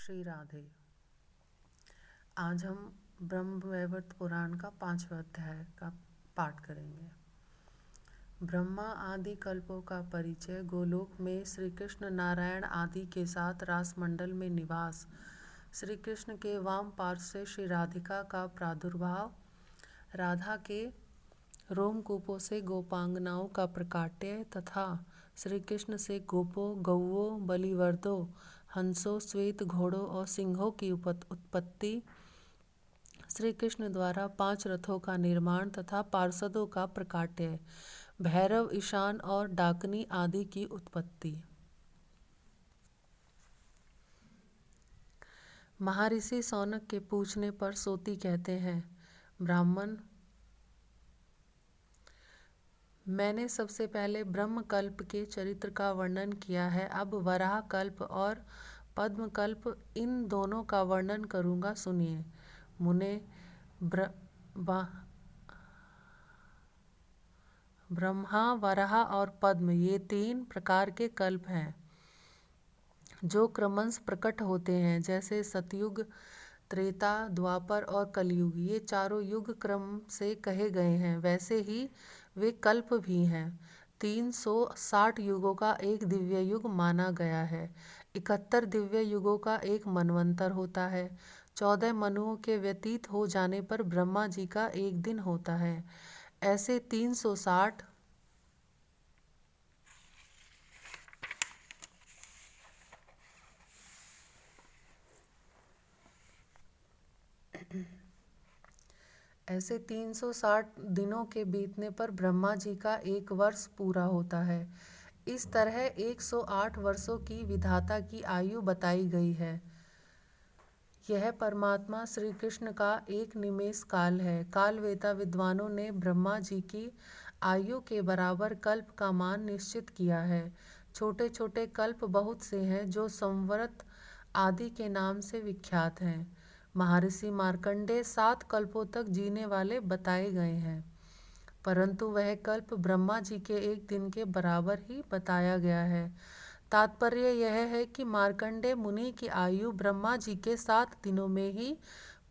श्री राधे। आज हम ब्रह्मवैवर्त पुराण का 5वां अध्याय का पाठ करेंगे। ब्रह्मा आदि कल्पों का परिचय। गोलोक में श्री कृष्ण नारायण आदि के साथ रासमंडल में निवास। श्री कृष्ण के वाम पार्श्व से श्री राधिका का प्रादुर्भाव। राधा के रोमकूपों से गोपांगनाओं का प्रकाट्य तथा श्री कृष्ण से गोपों, गौओं, बलिवर्दों, हंसों, श्वेत घोड़ों और सिंहों की उत्पत्ति। श्री कृष्ण द्वारा 5 रथों का निर्माण तथा पार्षदों का प्रकाट्य। भैरव, ईशान और डाकनी आदि की उत्पत्ति। महर्षि सौनक के पूछने पर सोती कहते हैं, ब्राह्मण, मैंने सबसे पहले ब्रह्म कल्प के चरित्र का वर्णन किया है। अब वराह कल्प और पद्म कल्प, इन दोनों का वर्णन करूँगा, सुनिए। मुने, ब्रह्मा, वराह और पद्म, ये 3 प्रकार के कल्प हैं जो क्रमशः प्रकट होते हैं। जैसे सतयुग, त्रेता, द्वापर और कलयुग, ये चारों युग क्रम से कहे गए हैं, वैसे ही वे कल्प भी हैं। 360 युगों का एक दिव्य युग माना गया है। 71 दिव्य युगों का एक मनवंतर होता है। 14 मनुओं के व्यतीत हो जाने पर ब्रह्मा जी का एक दिन होता है। ऐसे 360 दिनों के बीतने पर ब्रह्मा जी का 1 वर्ष पूरा होता है। इस तरह 108 वर्षों की विधाता की आयु बताई गई है। यह परमात्मा श्री कृष्ण का एक निमेष काल है। कालवेता विद्वानों ने ब्रह्मा जी की आयु के बराबर कल्प का मान निश्चित किया है। छोटे छोटे कल्प बहुत से हैं जो संवृत आदि के नाम से विख्यात हैं। महर्षि मार्कंडेय 7 कल्पों तक जीने वाले बताए गए हैं, परंतु वह कल्प ब्रह्मा जी के एक दिन के बराबर ही बताया गया है। तात्पर्य यह है कि मार्कंडेय मुनि की आयु ब्रह्मा जी के 7 दिनों में ही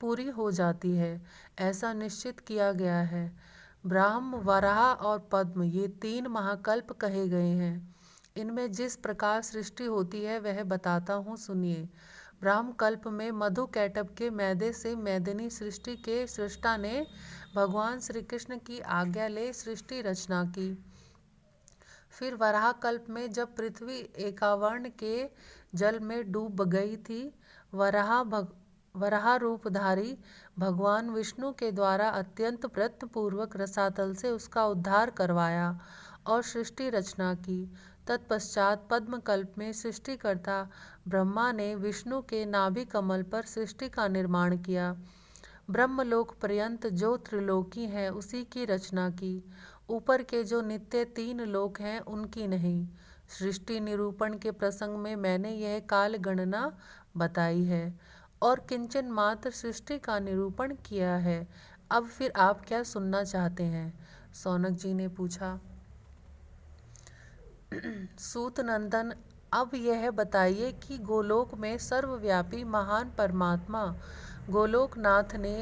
पूरी हो जाती है, ऐसा निश्चित किया गया है। ब्राह्म, वराह और पद्म, ये 3 महाकल्प कहे गए हैं। इनमें जिस प्रकार सृष्टि होती है वह बताता हूँ, सुनिए। ब्राह्म कल्प में मधु कैटभ के मैदे से मैदिनी सृष्टि के सृष्टा ने भगवान श्री कृष्ण की आज्ञा ले सृष्टि रचना की। फिर वराह कल्प में जब पृथ्वी एकावर्ण के जल में डूब गई थी, वराह रूपधारी भगवान विष्णु के द्वारा अत्यंत प्रयत्नपूर्वक रसातल से उसका उद्धार करवाया और सृष्टि रचना की। तत्पश्चात पद्म कल्प में सृष्टिकर्ता ब्रह्मा ने विष्णु के नाभि कमल पर सृष्टि का निर्माण किया। ब्रह्मलोक पर्यंत जो त्रिलोकी है उसी की रचना की। ऊपर के जो नित्य 3 लोक हैं उनकी नहीं। सृष्टि निरूपण के प्रसंग में मैंने यह काल गणना बताई है और किंचन मात्र सृष्टि का निरूपण किया है। अब फिर आप क्या सुनना चाहते हैं? सौनक जी ने पूछा। सूत नंदन, अब यह बताइए कि गोलोक में सर्वव्यापी महान परमात्मा गोलोकनाथ ने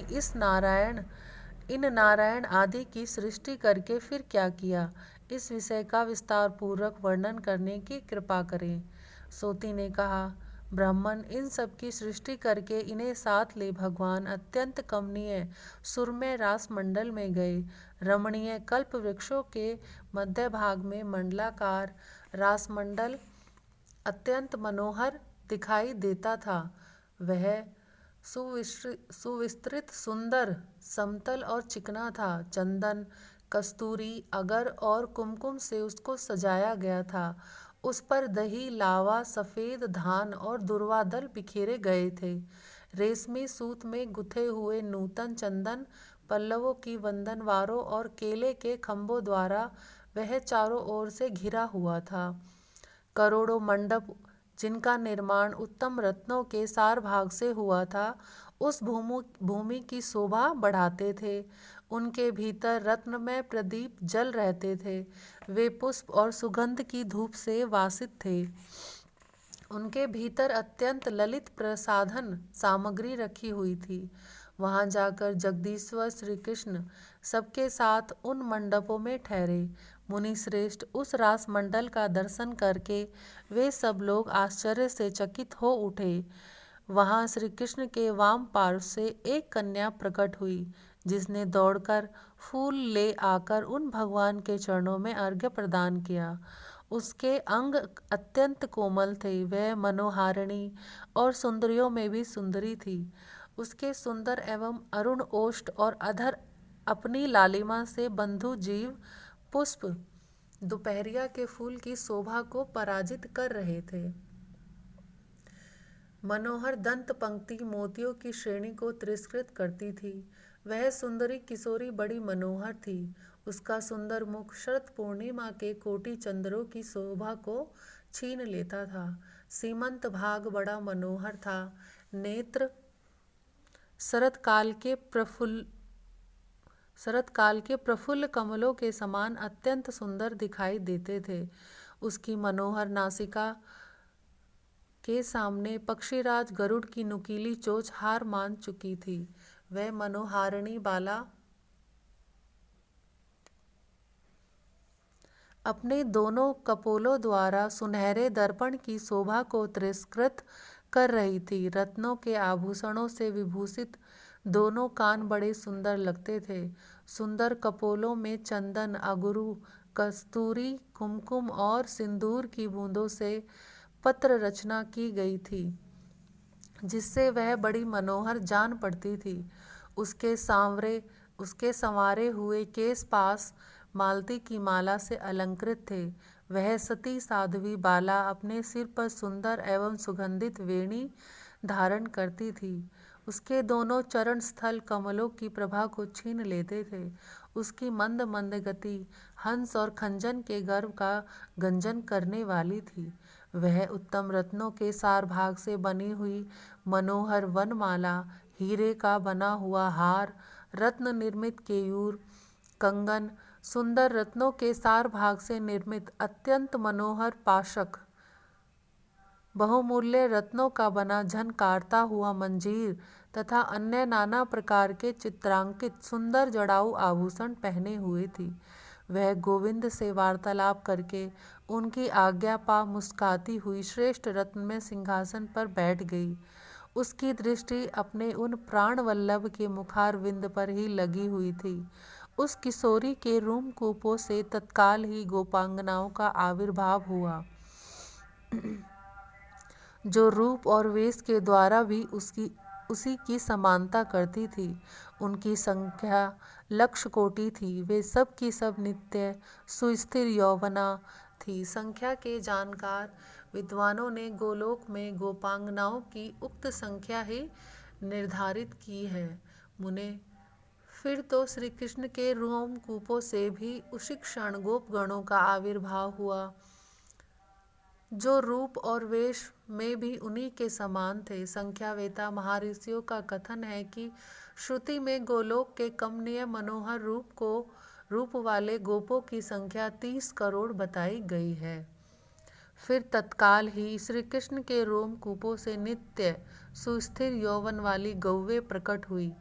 इन नारायण आदि की सृष्टि करके फिर क्या किया, इस विषय का विस्तार पूर्वक वर्णन करने की कृपा करें। सोती ने कहा, ब्राह्मण, इन सब की सृष्टि करके इन्हें साथ ले भगवान अत्यंत कमनीय सुरमय रासमंडल में गए। रमणीय कल्प वृक्षों के मध्य भाग में मंडलाकार रासमंडल अत्यंत मनोहर दिखाई देता था। वह सुविस्तृत, सुंदर, समतल और चिकना था। चंदन, कस्तूरी, अगर और कुमकुम से उसको सजाया गया था। उस पर दही, लावा, सफ़ेद धान और दुर्वादल बिखेरे गए थे। रेशमी सूत में गुथे हुए नूतन चंदन पल्लवों की वंदनवारों और केले के खंभों द्वारा वह चारों ओर से घिरा हुआ था। करोड़ों मंडप, जिनका निर्माण उत्तम रत्नों के सार भाग से हुआ था, उस भूमि की शोभा बढ़ाते थे। उनके भीतर रत्नमय प्रदीप जल रहते थे। वे पुष्प और सुगंध की धूप से वासित थे। उनके भीतर अत्यंत ललित प्रसाधन सामग्री रखी हुई थी। वहां जाकर जगदीश्वर श्री कृष्ण सबके साथ उन मंडपों में ठहरे। मुनि श्रेष्ठ, उस रास मंडल का दर्शन करके वे सब लोग आश्चर्य से चकित हो उठे। वहां श्री कृष्ण के वाम पार्श्व से एक कन्या प्रकट हुई, जिसने दौड़कर फूल ले आकर उन भगवान के चरणों में अर्घ्य प्रदान किया। उसके अंग अत्यंत कोमल थे, वह मनोहारिणी और सुंदरियों में भी सुंदरी थी। उसके सुंदर एवं अरुण ओष्ठ और अधर अपनी लालिमा से बंधु जीव पुष्प दोपहरिया के फूल की शोभा को पराजित कर रहे थे। मनोहर दंत पंक्ति मोतियों की श्रेणी को तिरस्कृत करती थी। वह सुंदरी किशोरी बड़ी मनोहर थी। उसका सुंदर मुख शरद पूर्णिमा के कोटि चंद्रों की शोभा को छीन लेता था। सीमंत भाग बड़ा मनोहर था। नेत्र शरद काल के प्रफुल्ल कमलों के समान अत्यंत सुंदर दिखाई देते थे। उसकी मनोहर नासिका के सामने पक्षीराज गरुड़ की नुकीली चोंच हार मान चुकी थी। वह मनोहारिणी बाला अपने दोनों कपोलों द्वारा सुनहरे दर्पण की शोभा को तिरस्कृत कर रही थी। रत्नों के आभूषणों से विभूषित दोनों कान बड़े सुंदर लगते थे। सुंदर कपोलों में चंदन, अगरू, कस्तूरी, कुमकुम और सिंदूर की बूंदों से पत्र रचना की गई थी, जिससे वह बड़ी मनोहर जान पड़ती थी। उसके संवारे हुए केस पास मालती की माला से अलंकृत थे। वह सती साध्वी बाला अपने सिर पर सुंदर एवं सुगंधित वेणी धारण करती थी। उसके दोनों चरण स्थल कमलों की प्रभा को छीन लेते थे। उसकी मंद मंद गति हंस और खंजन के गर्भ का गंजन करने वाली थी। वह उत्तम रत्नों के सार भाग से बनी हुई मनोहर वनमाला, हीरे का बना हुआ हार, रत्न निर्मित केयूर, कंगन, सुंदर रत्नों के सार भाग से निर्मित अत्यंत मनोहर पाशक, बहुमूल्य रत्नों का बना झनकारता हुआ मंजीर तथा अन्य नाना प्रकार के चित्रांकित सुंदर जड़ाऊ आभूषण पहने हुए थी। वह गोविंद से वार्तालाप करके उनकी आज्ञा पा मुस्काती हुई श्रेष्ठ रत्न में सिंहासन पर बैठ गई। उसकी दृष्टि अपने उन प्राण वल्लभ के मुखारविंद पर ही लगी हुई थी। उस किशोरी के रोमकूपों से तत्काल ही गोपांगनाओं का आविर्भाव हुआ, जो रूप और वेश के द्वारा भी उसी की समानता करती थी। उनकी संख्या लक्ष कोटि थी। वे सब की सब नित्य सुस्थिर यौवना थी। संख्या के जानकार विद्वानों ने गोलोक में गोपांगनाओं की उक्त संख्या ही निर्धारित की है। मुने, फिर तो श्री कृष्ण के रोमकूपों से भी उसी क्षण गोपगणों का आविर्भाव हुआ, जो रूप और वेश में भी उन्हीं के समान थे। संख्यावेता महर्षियों का कथन है कि श्रुति में गोलोक के कमनीय मनोहर रूप वाले गोपों की संख्या 30 करोड़ बताई गई है। फिर तत्काल ही श्री कृष्ण के रोमकूपों से नित्य सुस्थिर यौवन वाली गौवें प्रकट हुई,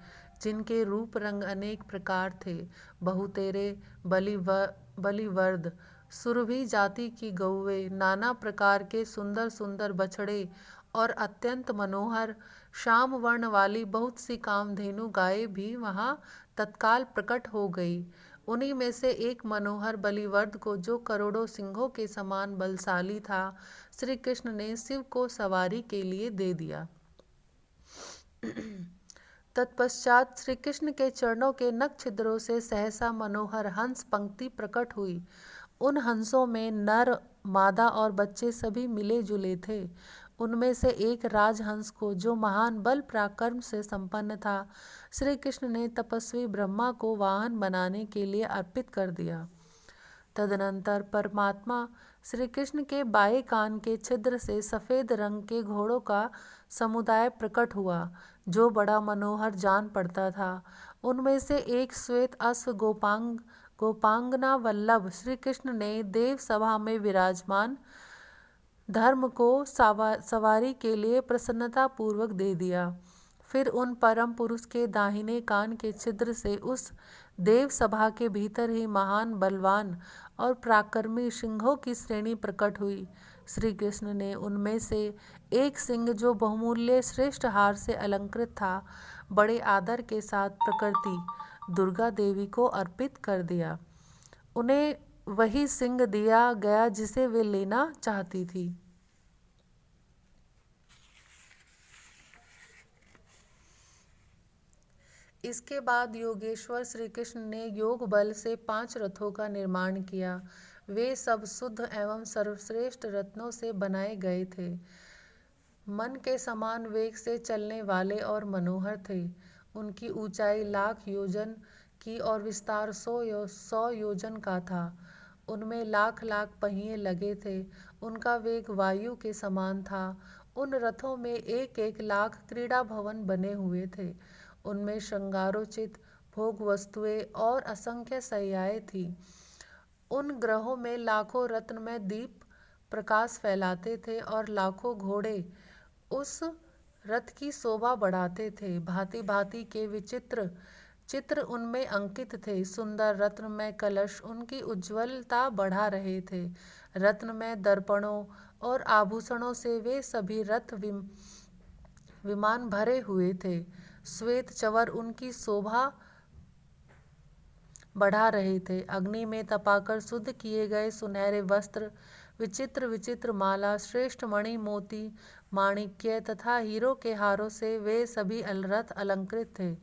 जिनके रूप रंग अनेक प्रकार थे। बहुतेरे, बलिवर्द, सुरभि जाति की गौवें, नाना प्रकार के सुंदर सुंदर बछड़े और अत्यंत मनोहर श्याम वर्ण वाली बहुत सी कामधेनु गायें भी वहां तत्काल प्रकट हो गई। उन्हीं में से एक मनोहर बलिवर्द को, जो करोड़ों सिंहों के समान बलशाली था, श्री कृष्ण ने शिव को सवारी के लिए दे दिया। तत्पश्चात श्री कृष्ण के चरणों के नख छिद्रों से सहसा मनोहर हंस पंक्ति प्रकट हुई। उन हंसों में नर, मादा और बच्चे सभी मिले जुले थे। उनमें से एक राजहंस को, जो महान बल पराक्रम से संपन्न था, श्री कृष्ण ने तपस्वी ब्रह्मा को वाहन बनाने के लिए अर्पित कर दिया। तदनंतर परमात्मा श्री कृष्ण के बाएं कान के छिद्र से सफेद रंग के घोड़ों का समुदाय प्रकट हुआ, जो बड़ा मनोहर जान पड़ता था। उनमें से एक श्वेत अश्व गोपांगना वल्लभ श्री कृष्ण ने देव सभा में विराजमान धर्म को सवारी के लिए प्रसन्नता पूर्वक दे दिया। फिर उन परम पुरुष के दाहिने कान के छिद्र से उस देव सभा के भीतर ही महान बलवान और पराक्रमी सिंहों की श्रेणी प्रकट हुई। श्री कृष्ण ने उनमें से एक सिंह जो बहुमूल्य श्रेष्ठ हार से अलंकृत था, बड़े आदर के साथ प्रकृति दुर्गा देवी को अर्पित कर दिया। उन्हें वही सिंह दिया गया जिसे वे लेना चाहती थी। इसके बाद योगेश्वर श्री कृष्ण ने योग बल से 5 रथों का निर्माण किया। वे सब शुद्ध एवं सर्वश्रेष्ठ रत्नों से बनाए गए थे, मन के समान वेग से चलने वाले और मनोहर थे। उनकी ऊंचाई 1,00,000 योजन की और विस्तार 100 योजन का था। उनमें लाख लाख पहिए लगे थे। उनका वेग वायु के समान था। उन रथों में 1-1 लाख क्रीड़ा भवन बने हुए थे। उनमें श्रृंगारोचित भोग वस्तुएं और असंख्य शैयाएं थी। उन ग्रहों में लाखों रत्नमय दीप प्रकाश फैलाते थे और लाखों घोड़े उस रथ की शोभा बढ़ाते थे। भांति भांति के विचित्र चित्र उनमें अंकित थे। सुंदर रत्नमय कलश उनकी उज्ज्वलता बढ़ा रहे थे। रत्नमय दर्पणों और आभूषणों से वे सभी रथ विमान भरे हुए थे। श्वेत चवर उनकी शोभा बढ़ा रहे थे। अग्नि में तपाकर शुद्ध किए गए सुनहरे वस्त्र, विचित्र विचित्र माला, श्रेष्ठ मणि, मोती, माणिक्य तथा हीरो के हारों से वे सभी रथ अलंकृत थे।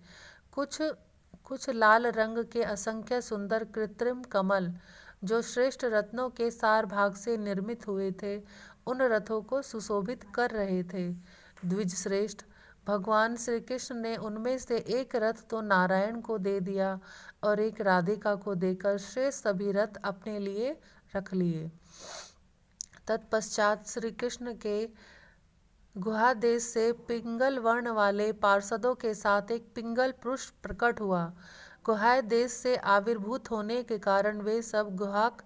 कुछ लाल रंग के असंख्य सुंदर कृत्रिम कमल, जो श्रेष्ठ रत्नों के सार भाग से निर्मित हुए थे, उन रथों को सुशोभित कर रहे थे। द्विज श्रेष्ठ भगवान श्री कृष्ण ने उनमें से एक रथ तो नारायण को दे दिया और एक राधिका को देकर शेष सभी रथ अपने लिए रख लिए। तत्पश्चात श्री कृष्ण के गुहा देश से पिंगल वर्ण वाले पार्षदों के साथ एक पिंगल पुरुष प्रकट हुआ। गुहा देश से आविर्भूत होने के कारण वे सब गुहाक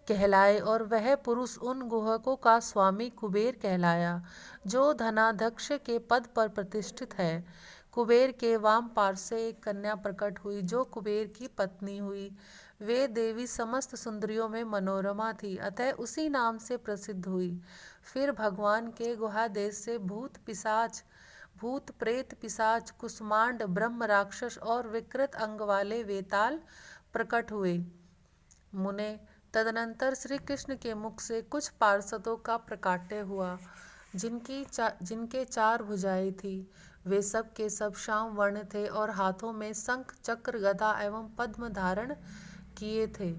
कहलाए और वह पुरुष उन गुहकों का स्वामी कुबेर कहलाया, जो धनाध्यक्ष के पद पर प्रतिष्ठित है। कुबेर के वाम पार्श्व से एक कन्या प्रकट हुई, जो कुबेर की पत्नी हुई। वे देवी समस्त सुंदरियों में मनोरमा थी, अतः उसी नाम से प्रसिद्ध हुई। फिर भगवान के गुहा देश से भूत प्रेत पिशाच, कुष्मांड, ब्रह्म राक्षस और विकृत अंग वाले वेताल प्रकट हुए। मुने, तदनंतर श्री कृष्ण के मुख से कुछ पार्षदों का प्रकाट्य हुआ, जिनके 4 भुजाएं थी। वे सब के सब श्याम वर्ण थे और हाथों में शंख, चक्र, गदा एवं पद्म धारण किए थे।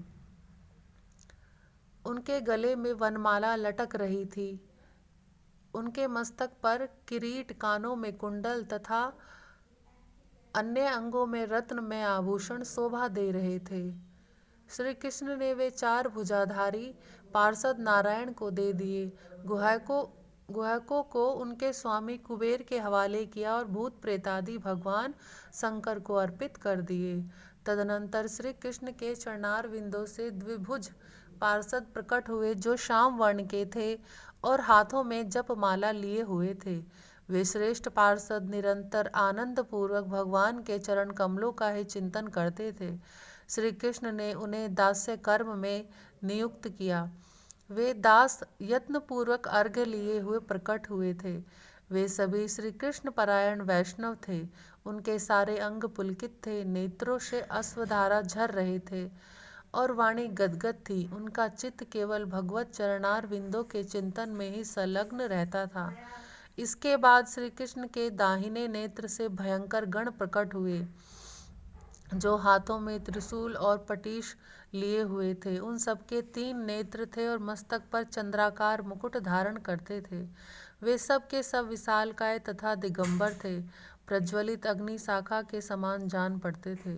उनके गले में वनमाला लटक रही थी। उनके मस्तक पर किरीट, कानों में कुंडल तथा अन्य अंगों में रत्नमय आभूषण शोभा दे रहे थे। श्री कृष्ण ने वे 4 भुजाधारी पार्षद नारायण को दे दिए। गुहकों को उनके स्वामी कुबेर के हवाले किया और भूत प्रेतादि भगवान शंकर को अर्पित कर दिए। तदनंतर श्री कृष्ण के चरणार विंदों से द्विभुज पार्षद प्रकट हुए, जो श्याम वर्ण के थे और हाथों में जपमाला लिए हुए थे। वे श्रेष्ठ पार्षद निरंतर आनंद पूर्वक भगवान के चरण कमलों का ही चिंतन करते थे। श्री कृष्ण ने उन्हें दास्य कर्म में नियुक्त किया। वे दास यत्नपूर्वक अर्घ्य लिए हुए प्रकट हुए थे। वे सभी श्री कृष्ण परायण वैष्णव थे। उनके सारे अंग पुलकित थे, नेत्रों से अश्वधारा झर रहे थे और वाणी गदगद थी। उनका चित्त केवल भगवत चरणार विंदों के चिंतन में ही संलग्न रहता था। इसके बाद श्री कृष्ण के दाहिने नेत्र से भयंकर गण प्रकट हुए, जो हाथों में त्रिशूल और पटीश लिए हुए थे। उन सबके 3 नेत्र थे और मस्तक पर चंद्राकार मुकुट धारण करते थे। वे सब के सब विशालकाय तथा दिगंबर थे, प्रज्वलित अग्नि शाखा के समान जान पड़ते थे।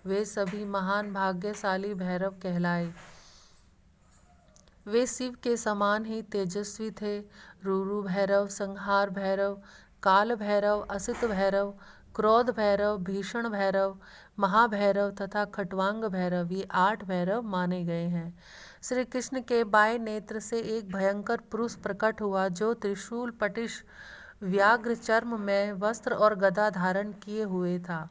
वे सभी महान भाग्यशाली भैरव कहलाए। वे शिव के समान ही तेजस्वी थे। रूरू भैरव, संहार भैरव, काल भैरव, असित भैरव, क्रोध भैरव, भीषण भैरव, महाभैरव तथा खट्वांग भैरव, ये 8 भैरव माने गए हैं। श्री कृष्ण के बाएं नेत्र से एक भयंकर पुरुष प्रकट हुआ जो त्रिशूल, पटिश, व्याघ्र चर्म में वस्त्र और गदा धारण किए हुए था।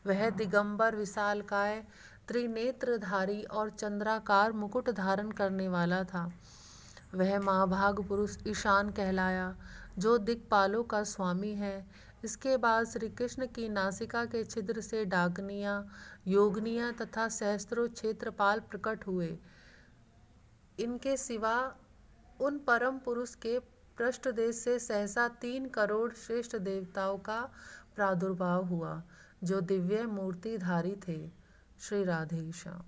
वह दिगंबर, विशालकाय, त्रिनेत्रधारी और चंद्राकार मुकुट धारण करने वाला था। वह महाभाग पुरुष ईशान कहलाया, जो दिक्पालों का स्वामी है। इसके बाद श्री कृष्ण की नासिका के छिद्र से डाकिनियाँ, योगिनियाँ तथा सहस्त्रों क्षेत्रपाल प्रकट हुए। इनके सिवा उन परम पुरुष के पृष्ठदेश से सहसा 3 करोड़ श्रेष्ठ देवताओं का प्रादुर्भाव हुआ, जो दिव्य मूर्तिधारी थे। श्री राधे श्याम।